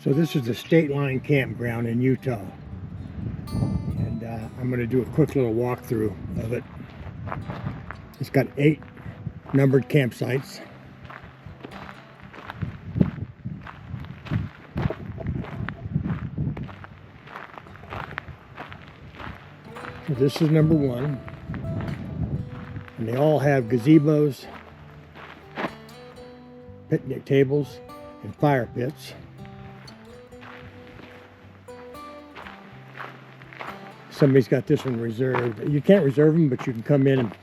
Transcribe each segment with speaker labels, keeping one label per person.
Speaker 1: So this is the Stateline Campground in Utah, and I'm going to do a quick little walkthrough of it. It's got 8 numbered campsites. So this is number 1, and they all have gazebos, picnic tables, and fire pits. Somebody's got this one reserved. You can't reserve them, but you can come in and,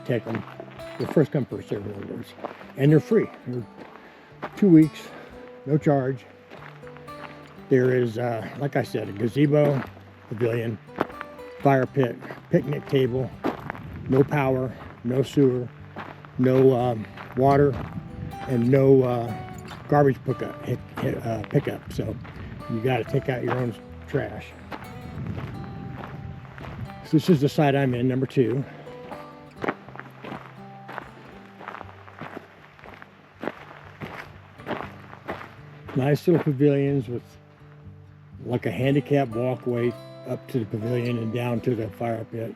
Speaker 1: take them. They're first come, first served orders. And they're free. They're 2 weeks, no charge. There is, like I said, a gazebo, pavilion, fire pit, picnic table, no power, no sewer, no water, and no garbage pickup. So you got to take out your own trash. So this is the site I'm in, number 2. Nice little pavilions with like a handicap walkway up to the pavilion and down to the fire pit.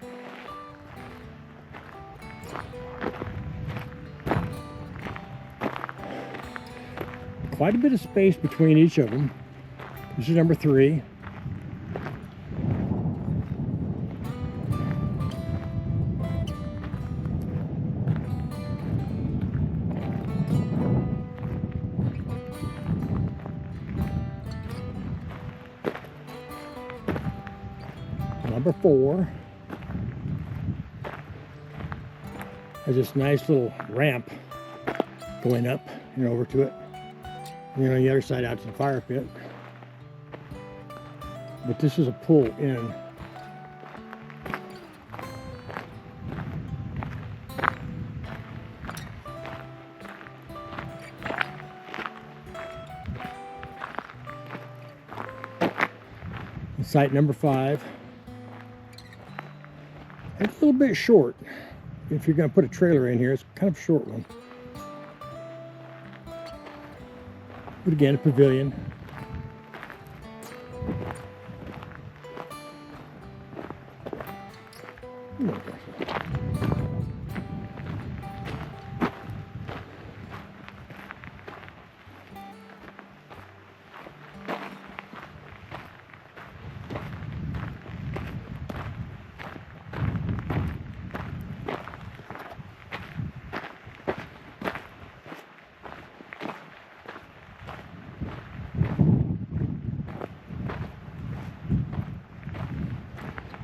Speaker 1: Quite a bit of space between each of them. This is number 3. Number 4 has this nice little ramp going up and over to it. And then on the other side out to the fire pit. But this is a pull in. Site number 5. It's a little bit short. If you're going to put a trailer in here, it's kind of a short one. But again, a pavilion.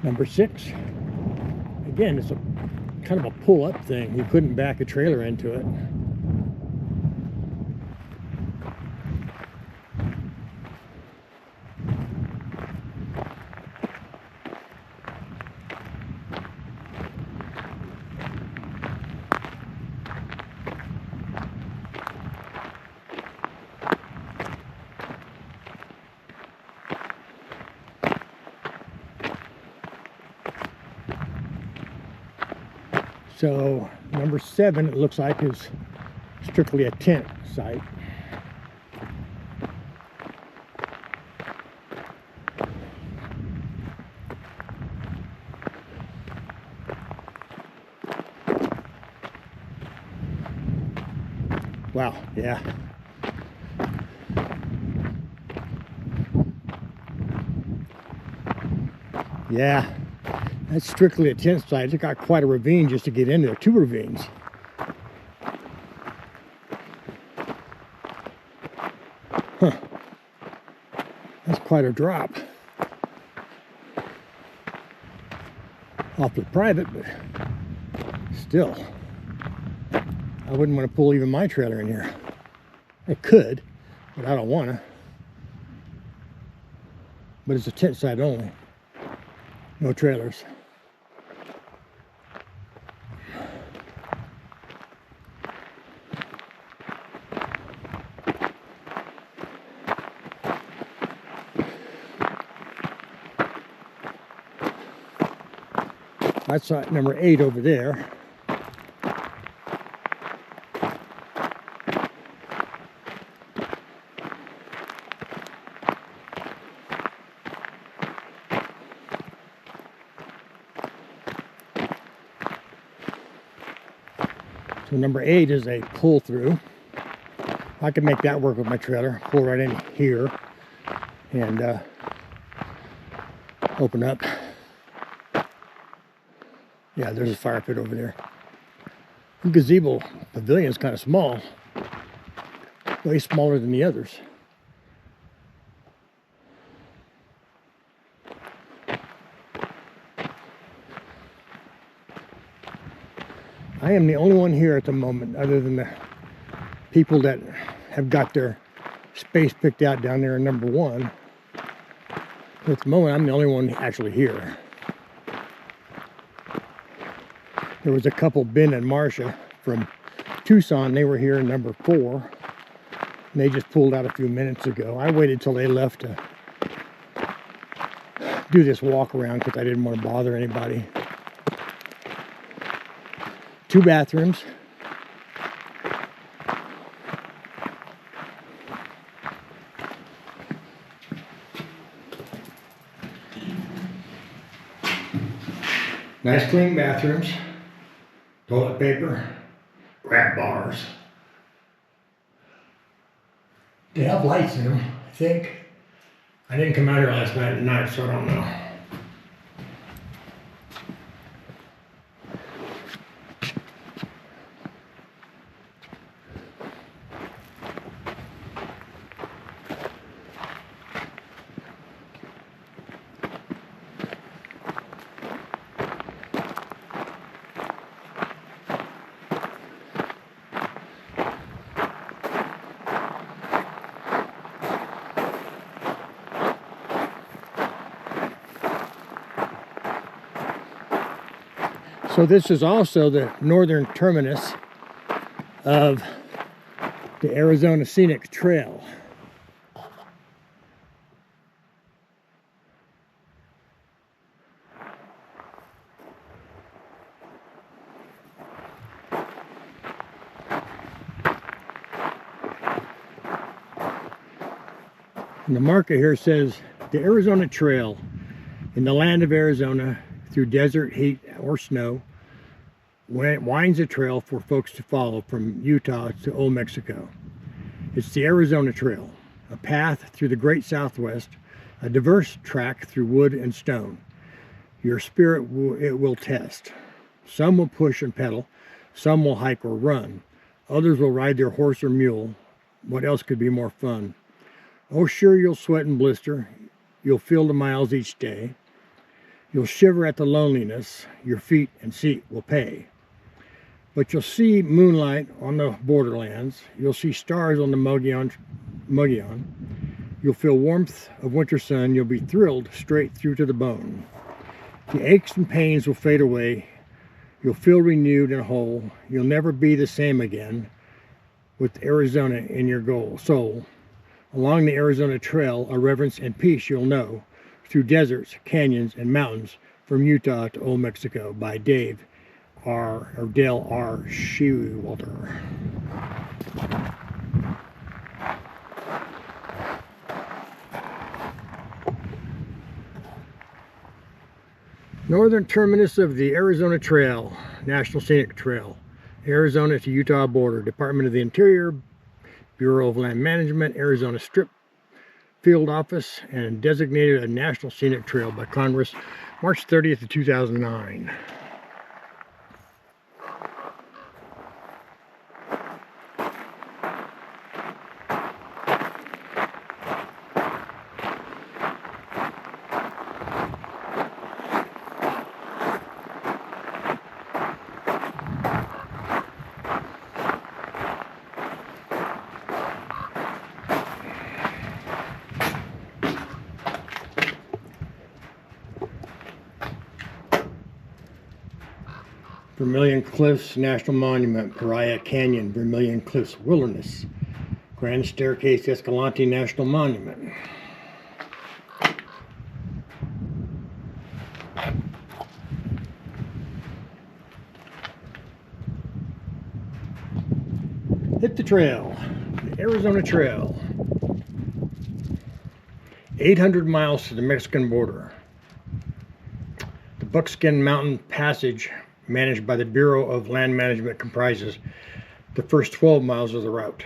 Speaker 1: Number 6, again, it's a kind of a pull-up thing. You couldn't back a trailer into it. So number 7, it looks like, is strictly a tent site. Wow, yeah. Yeah. That's strictly a tent site. It's got quite a ravine just to get in there. 2 ravines. Huh. That's quite a drop. Awfully private, but still. I wouldn't want to pull even my trailer in here. I could, but I don't want to. But it's a tent site only. No trailers. That's site number 8 over there. So number 8 is a pull through. I can make that work with my trailer. Pull right in here and open up. Yeah, there's a fire pit over there. The gazebo pavilion is kind of small, way smaller than the others. I am the only one here at the moment, other than the people that have got their space picked out down there in number 1. At the moment, I'm the only one actually here. There was a couple, Ben and Marcia from Tucson. They were here in number 4. And they just pulled out a few minutes ago. I waited till they left to do this walk around because I didn't want to bother anybody. 2 bathrooms. Nice clean bathrooms. Toilet paper. Grab bars. They have lights in them, I think. I didn't come out here last night at night, so I don't know. So this is also the northern terminus of the Arizona Scenic Trail. And the marker here says the Arizona Trail in the land of Arizona through desert, heat, or snow winds a trail for folks to follow from Utah to Old Mexico. It's the Arizona Trail, a path through the great Southwest, a diverse track through wood and stone. Your spirit it will test. Some will push and pedal, some will hike or run. Others will ride their horse or mule. What else could be more fun? Oh, sure, you'll sweat and blister. You'll feel the miles each day. You'll shiver at the loneliness. Your feet and seat will pay. But you'll see moonlight on the borderlands. You'll see stars on the Mogollon. You'll feel warmth of winter sun. You'll be thrilled straight through to the bone. The aches and pains will fade away. You'll feel renewed and whole. You'll never be the same again with Arizona in your soul. Along the Arizona Trail, a reverence and peace you'll know through deserts, canyons, and mountains from Utah to Old Mexico by Dale R. Shewalter. Northern terminus of the Arizona Trail, National Scenic Trail, Arizona to Utah border, Department of the Interior, Bureau of Land Management, Arizona Strip Field Office, and designated a National Scenic Trail by Congress March 30th of 2009. Vermilion Cliffs National Monument, Paria Canyon, Vermilion Cliffs Wilderness, Grand Staircase Escalante National Monument. Hit the trail, the Arizona Trail. 800 miles to the Mexican border. The Buckskin Mountain Passage managed by the Bureau of Land Management, comprises the first 12 miles of the route.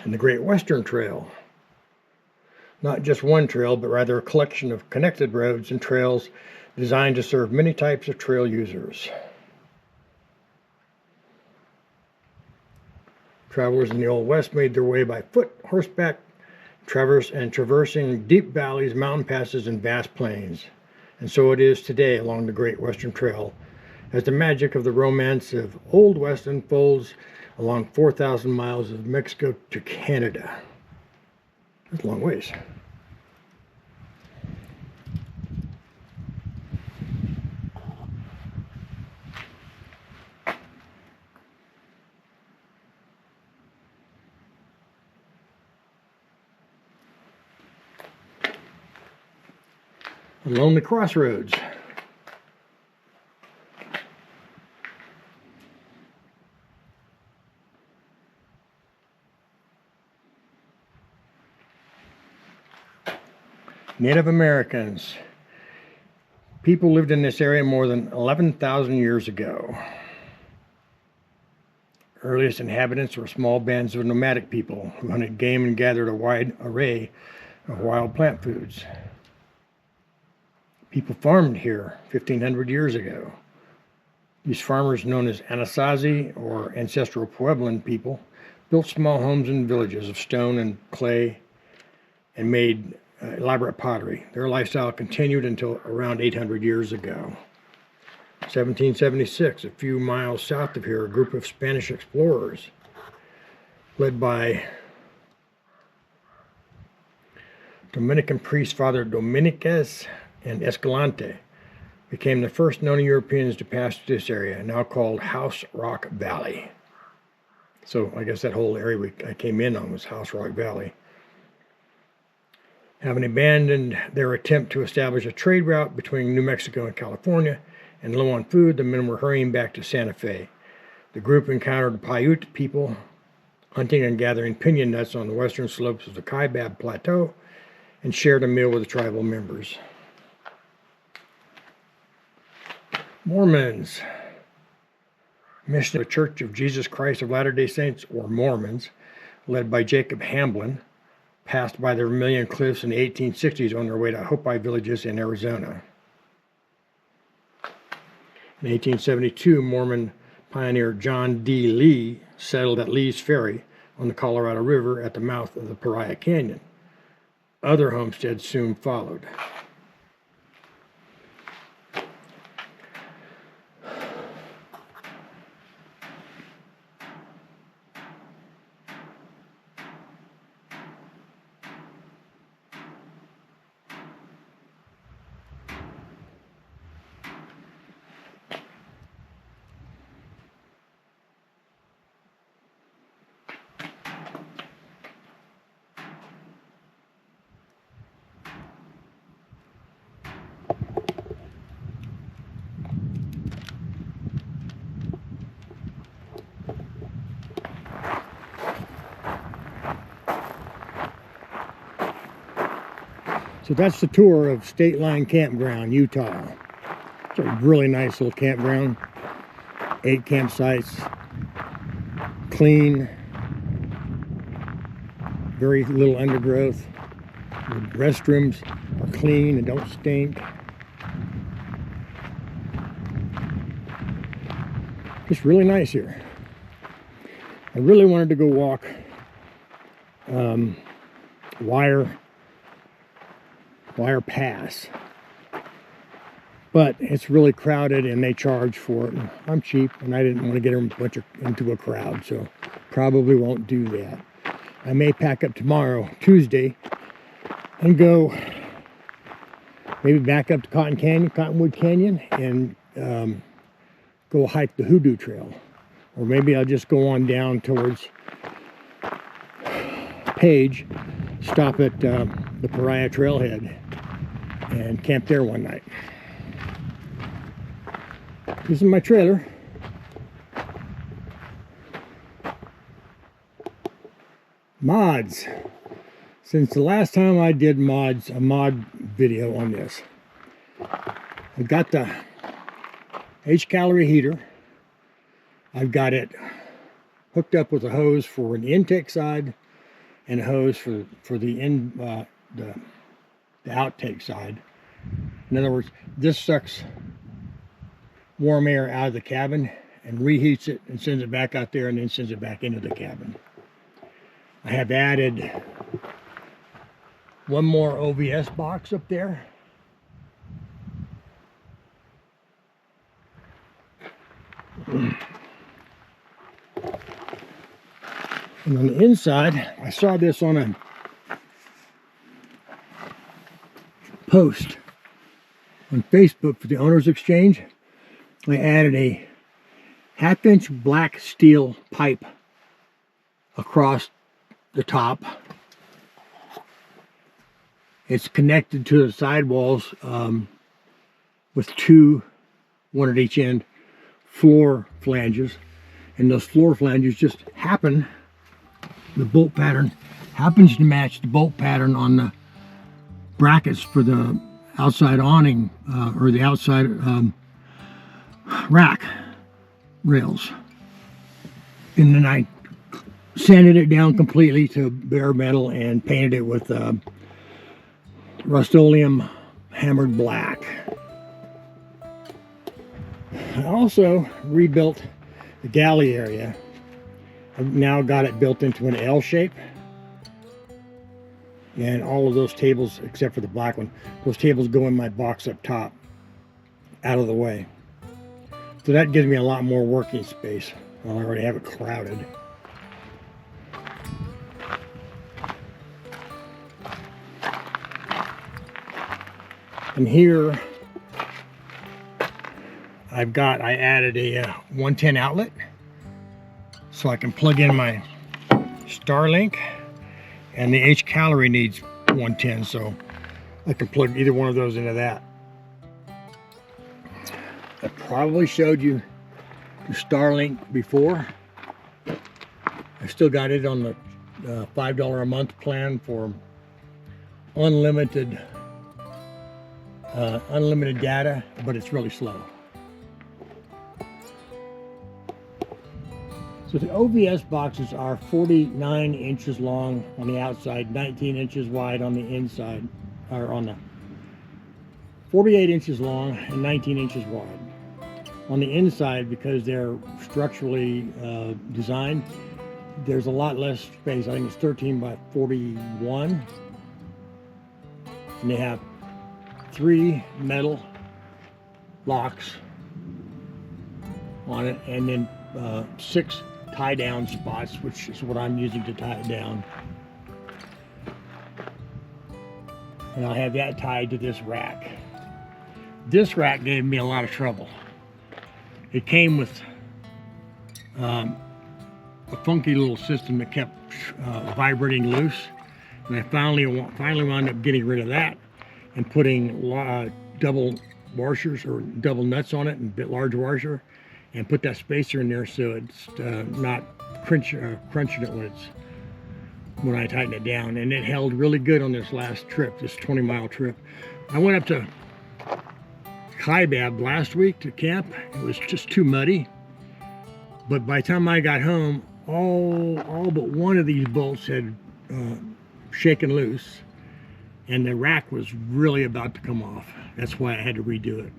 Speaker 1: And the Great Western Trail. Not just one trail, but rather a collection of connected roads and trails designed to serve many types of trail users. Travelers in the Old West made their way by foot, horseback, traversing deep valleys, mountain passes, and vast plains. And so it is today along the Great Western Trail, as the magic of the romance of Old West unfolds along 4,000 miles of Mexico to Canada. That's a long ways. A lonely crossroads. Native Americans. People lived in this area more than 11,000 years ago. Earliest inhabitants were small bands of nomadic people who hunted game and gathered a wide array of wild plant foods. People farmed here 1,500 years ago. These farmers, known as Anasazi or ancestral Puebloan people, built small homes and villages of stone and clay and made elaborate pottery. Their lifestyle continued until around 800 years ago. 1776, a few miles south of here, a group of Spanish explorers led by Dominican priest Father Dominiquez and Escalante became the first known Europeans to pass through this area, now called House Rock Valley. So I guess that whole area I came in on was House Rock Valley. Having abandoned their attempt to establish a trade route between New Mexico and California, and low on food, the men were hurrying back to Santa Fe. The group encountered Paiute people hunting and gathering piñon nuts on the western slopes of the Kaibab Plateau and shared a meal with the tribal members. Mormons. Mission of the Church of Jesus Christ of Latter-day Saints, or Mormons, led by Jacob Hamblin, passed by the Vermilion Cliffs in the 1860s on their way to Hopi villages in Arizona. In 1872, Mormon pioneer John D. Lee settled at Lee's Ferry on the Colorado River at the mouth of the Paria Canyon. Other homesteads soon followed. So that's the tour of Stateline Campground, Utah. It's a really nice little campground. 8 campsites. Clean. Very little undergrowth. The restrooms are clean and don't stink. Just really nice here. I really wanted to go walk Wire Pass, but it's really crowded and they charge for it. And I'm cheap and I didn't want to get into a crowd, so probably won't do that. I may pack up tomorrow, Tuesday, and go maybe back up to Cottonwood Canyon, and go hike the Hoodoo Trail, or maybe I'll just go on down towards Page, stop at the Paria Trailhead and camp there one night. This is my trailer. Mods. Since the last time I did a mod video on this, I've got the H-calorie heater. I've got it hooked up with a hose for an intake side and a hose for the outtake side. In other words, this sucks warm air out of the cabin and reheats it and sends it back out there and then sends it back into the cabin. I have added one more OVS box up there. And on the inside, I saw this on a post on Facebook for the Owners Exchange. I added a 1/2-inch black steel pipe across the top. It's connected to the sidewalls with two, one at each end, floor flanges. And those floor flanges just happen, the bolt pattern happens to match the bolt pattern on the brackets for the outside awning or the outside rack rails. And then I sanded it down completely to bare metal and painted it with Rust-Oleum hammered black. I also rebuilt the galley area. I've now got it built into an L shape. And all of those tables, except for the black one, those tables go in my box up top, out of the way. So that gives me a lot more working space. Well, I already have it crowded. And here, I added a 110 outlet, so I can plug in my Starlink, and the H-calorie needs 110, so I can plug either one of those into that. I probably showed you the Starlink before. I still got it on the $5 a month plan for unlimited data, but it's really slow. So the OVS boxes are 49 inches long on the outside, 19 inches wide on the inside, or on the 48 inches long and 19 inches wide. On the inside, because they're structurally designed, there's a lot less space. I think it's 13 by 41. And they have 3 metal locks on it, and then 6 tie down spots, which is what I'm using to tie it down. And I'll have that tied to this rack. This rack gave me a lot of trouble. It came with a funky little system that kept vibrating loose, and I finally wound up getting rid of that and putting double washers or double nuts on it, and a bit large washer, and put that spacer in there so it's not crunching it when I tighten it down. And it held really good on this last trip, this 20-mile trip. I went up to Kaibab last week to camp. It was just too muddy, but by the time I got home, all but one of these bolts had shaken loose, and the rack was really about to come off. That's why I had to redo it.